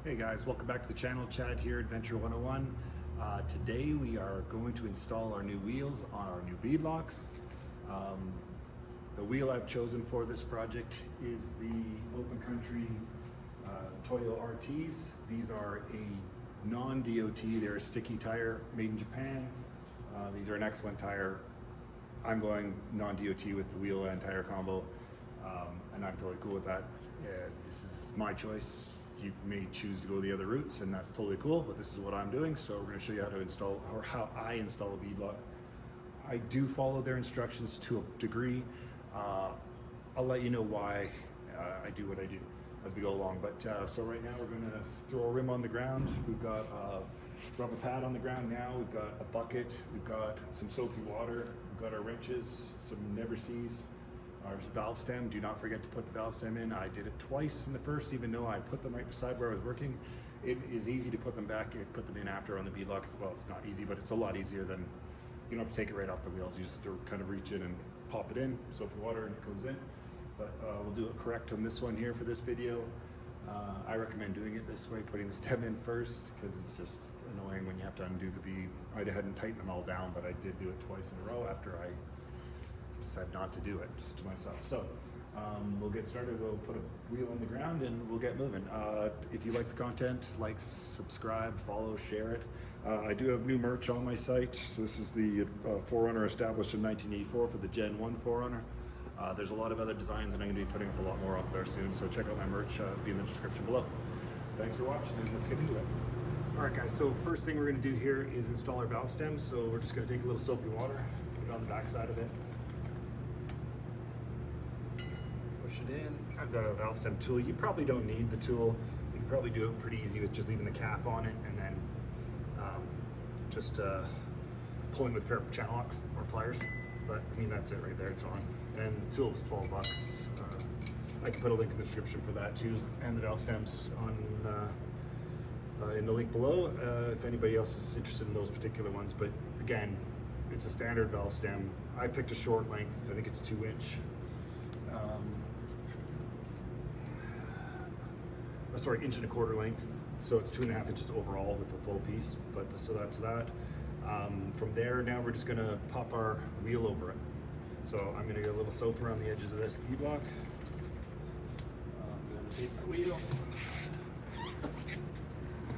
Hey guys, welcome back to the channel. Chad here, Adventure 101. Today we are going to install our new wheels on our new beadlocks. The wheel I've chosen for this project is the Open Country Toyo RTs. These are a non-DOT, they're a sticky tire made in Japan. These are an excellent tire. I'm going non-DOT with the wheel and tire combo, and I'm totally cool with that. This is my choice. You may choose to go the other routes, and that's totally cool, but this is what I'm doing. So we're going to show you how to install, or how I install a beadlock. I do follow their instructions to a degree. I'll let you know why I do what I do as we go along. But so right now we're going to throw a rim on the ground. We've got a rubber pad on the ground now. We've got a bucket. We've got some soapy water. We've got our wrenches, some never sees. Our valve stem, do not forget to put the valve stem in. I did it twice in the first, even though I put them right beside where I was working. It is easy to put them back, put them in after on the beadlock as well. It's not easy, but it's a lot easier than, you don't have to take it right off the wheels. You just have to kind of reach in and pop it in, soapy water, and it goes in. But we'll do it correct on this one here for this video. I recommend doing it this way, putting the stem in first, because it's just annoying when you have to undo the bead. I hadn't tightened them all down, but I did do it twice in a row after I decided not to do it, just to myself. So we'll get started. We'll put a wheel on the ground and we'll get moving. If you like the content, like, subscribe, follow, share it. I do have new merch on my site. So this is the 4Runner established in 1984 for the Gen 1 4Runner. There's a lot of other designs, and I'm going to be putting up a lot more up there soon, so check out my merch, be in the description below. Thanks for watching, and let's get into it. Alright guys, so first thing we're going to do here is install our valve stems. So we're just going to take a little soapy water, put it on the back side of it. Push it in. I've got a valve stem tool. You probably don't need the tool. You can probably do it pretty easy with just leaving the cap on it and then just pulling with a pair of channel locks or pliers. But I mean, that's it right there, it's on. And the tool was 12 bucks. I can put a link in the description for that too, and the valve stems on in the link below if anybody else is interested in those particular ones. But again, it's a standard valve stem. I picked a short length, I think it's 2-inch. Sorry, 1.25 length, so it's 2.5 inches overall with the full piece. But so that's that. From there, now we're just gonna pop our wheel over it. So I'm gonna get a little soap around the edges of this beadlock. I'm gonna take my wheel,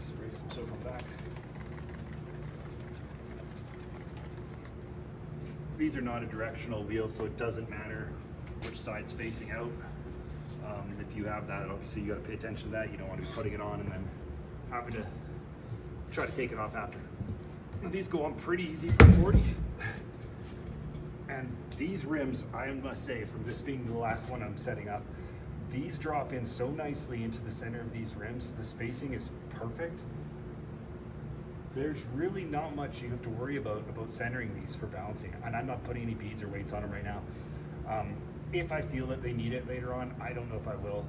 spray some soap on the back. These are not a directional wheel, so it doesn't matter which side's facing out. If you have that, obviously you got to pay attention to that. You don't want to be putting it on and then having to try to take it off after. These go on pretty easy for 40. And these rims, I must say, from this being the last one I'm setting up, these drop in so nicely into the center of these rims. The spacing is perfect. There's really not much you have to worry about centering these for balancing. And I'm not putting any beads or weights on them right now. If I feel that they need it later on, I don't know if I will.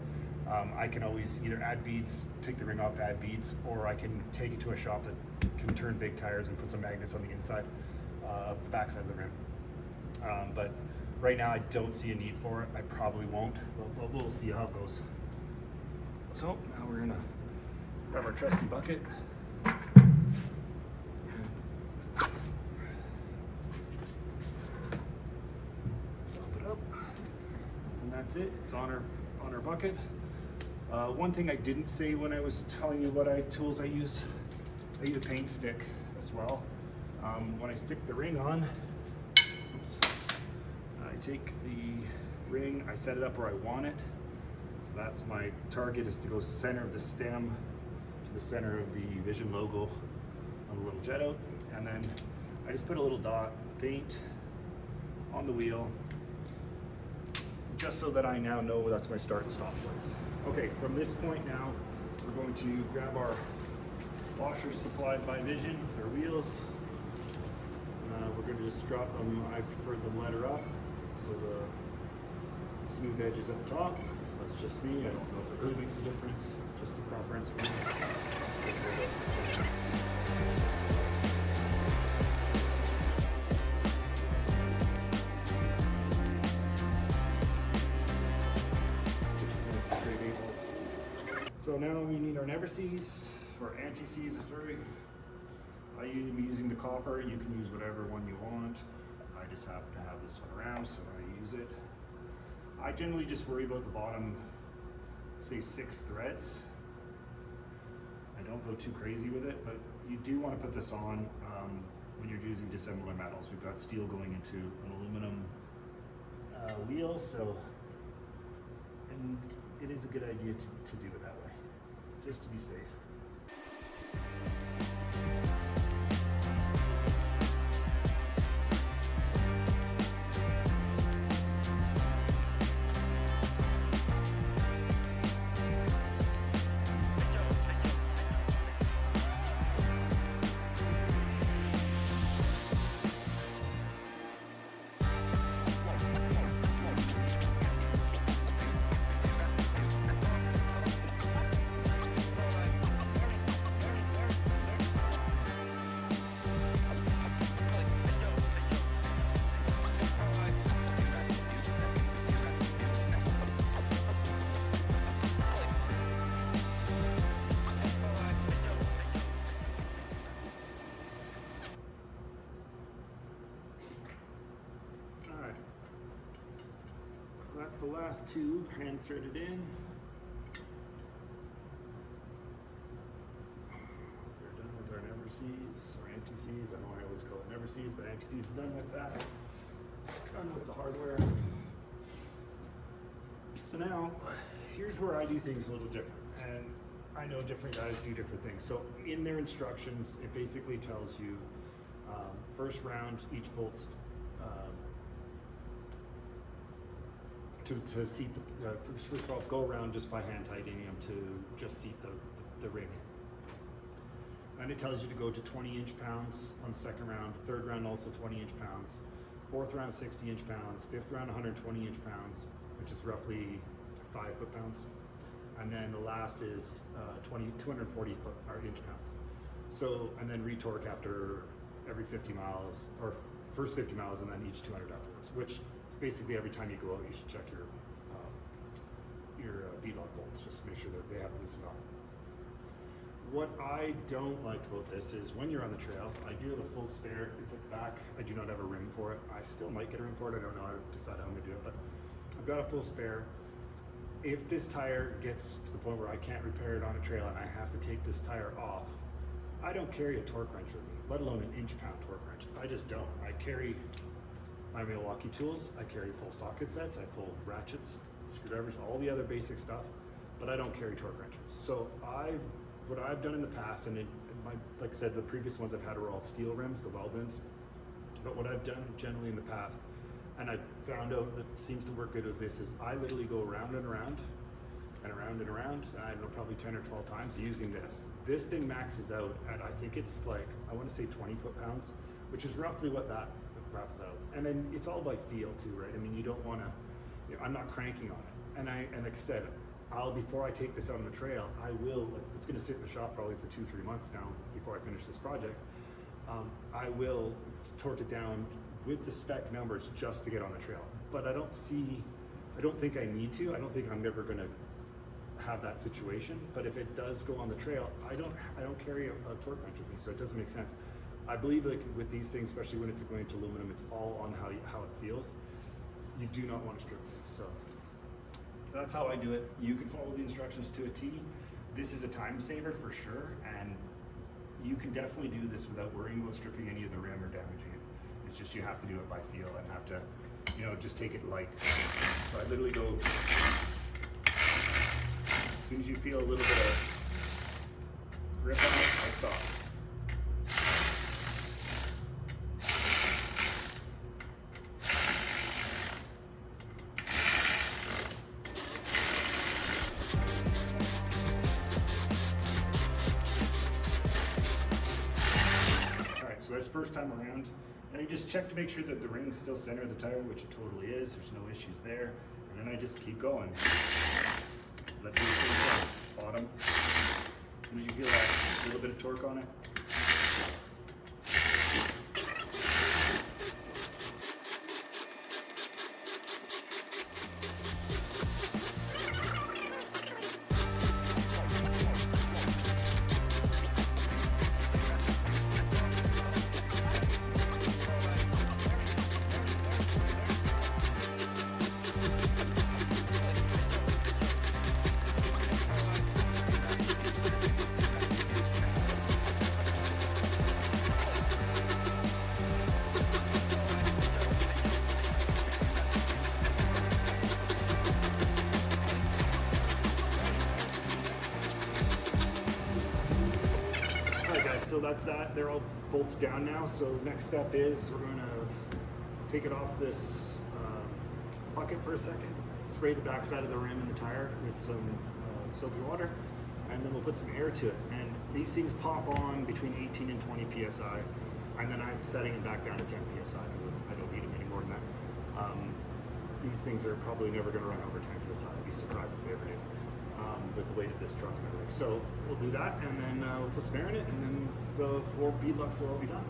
I can always either add beads, take the ring off, add beads, or I can take it to a shop that can turn big tires and put some magnets on the inside of the backside of the rim. But right now I don't see a need for it. I probably won't, but we'll see how it goes. So now we're gonna grab our trusty bucket. That's it. It's on our bucket. One thing I didn't say when I was telling you what tools I use a paint stick as well. When I stick the ring on, I take the ring, I set it up where I want it. So that's my target, is to go center of the stem to the center of the Vision logo on the little jet out. And then I just put a little dot of paint on the wheel, just so that I now know that's my start and stop place. Okay, from this point now, we're going to grab our washers supplied by Vision, their wheels. We're going to just drop them. I prefer them letter up, so the smooth edge is at the top. That's just me. I don't know if it really makes a difference. Just a preference for me. So now we need our never C's or anti-C's, sorry. I am using the copper. You can use whatever one you want. I just happen to have this one around, so I use it. I generally just worry about the bottom, say 6 threads. I don't go too crazy with it, but you do want to put this on when you're using dissimilar metals. We've got steel going into an aluminum wheel, so, and it is a good idea to do it that way, just to be safe. That's the last 2 hand threaded in. We're done with our never C's or anti-C's. I know I always call it never C's, but anti-C's is done with that. Done with the hardware. So now, here's where I do things a little different. And I know different guys do different things. So in their instructions, it basically tells you first round, each bolt's to seat the, first of all, go around just by hand tightening them to just seat the ring in. And it tells you to go to 20 inch-pounds on the second round, third round also 20 inch-pounds, fourth round 60 inch-pounds, fifth round 120 inch-pounds, which is roughly 5 foot-pounds. And then the last is 240 inch-pounds. So, and then retorque after every 50 miles, or first 50 miles and then each 200 afterwards, which basically every time you go out, you should check your beadlock bolts just to make sure that they haven't loosened off. What I don't like about this is when you're on the trail, I do have a full spare. It's at the back. I do not have a rim for it. I still might get a rim for it. I don't know. I haven't decided how I'm gonna do it, but I've got a full spare. If this tire gets to the point where I can't repair it on a trail and I have to take this tire off, I don't carry a torque wrench with me, let alone an inch-pound torque wrench. I just don't. I carry my Milwaukee tools, I carry full socket sets, I full ratchets, screwdrivers, all the other basic stuff, but I don't carry torque wrenches. So what I've done in the past, and like I said, the previous ones I've had were all steel rims, the Weldons, but what I've done generally in the past, and I've found out that seems to work good with this, is I literally go around and around, and around and around, I don't know, probably 10 or 12 times using this. This thing maxes out at, I think it's like, I want to say 20 foot-pounds, which is roughly what that wraps out. And then it's all by feel too, right? I mean, you don't want to, you know, I'm not cranking on it. And like I said, before I take this out on the trail, I will, like, it's going to sit in the shop probably for 2-3 months now before I finish this project. I will torque it down with the spec numbers just to get on the trail. But I don't think I need to. I don't think I'm ever going to have that situation. But if it does go on the trail, I don't carry a torque wrench with me, so it doesn't make sense. I believe, like with these things, especially when it's going into aluminum, it's all on how it feels. You do not want to strip these, so that's how I do it. You can follow the instructions to a T. This is a time saver for sure, and you can definitely do this without worrying about stripping any of the rim or damaging it. It's just you have to do it by feel and have to, you know, just take it light. So I literally go, as soon as you feel a little bit of grip on it, I stop. So that's first time around, and you just check to make sure that the ring's still center of the tire, which it totally is. There's no issues there, and then I just keep going. Let the thing go. Bottom. As soon as you feel that little bit of torque on it. so that's that. They're all bolted down now. So next step is we're going to take it off this bucket for a second, spray the backside of the rim and the tire with some soapy water, and then we'll put some air to it. And these things pop on between 18 and 20 psi, and then I'm setting them back down to 10 psi because I don't need them any more than that. These things are probably never going to run over 10 psi. I'd be surprised if they ever do, with the weight of this truck and everything. So we'll do that, and then we'll put some air in it, and then the 4 beadlocks will all be done.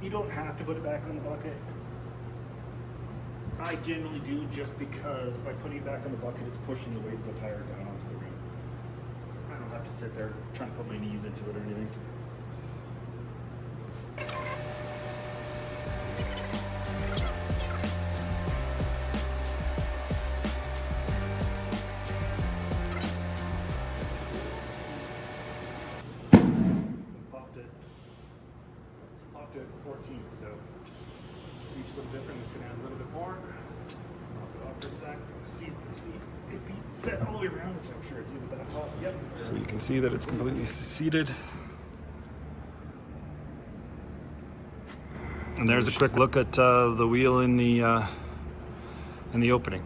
You don't have to put it back on the bucket. I generally do, just because by putting it back on the bucket, it's pushing the weight of the tire down onto the rim. I don't have to sit there trying to put my knees into it or anything. Popped it at 14, so each little different. It's going to add a little bit more. Pop it off for a sec. See it be set all the way around, which I'm sure it did with that pop. Yep. So you can see that it's completely seated. And there's a quick look at the wheel in the opening.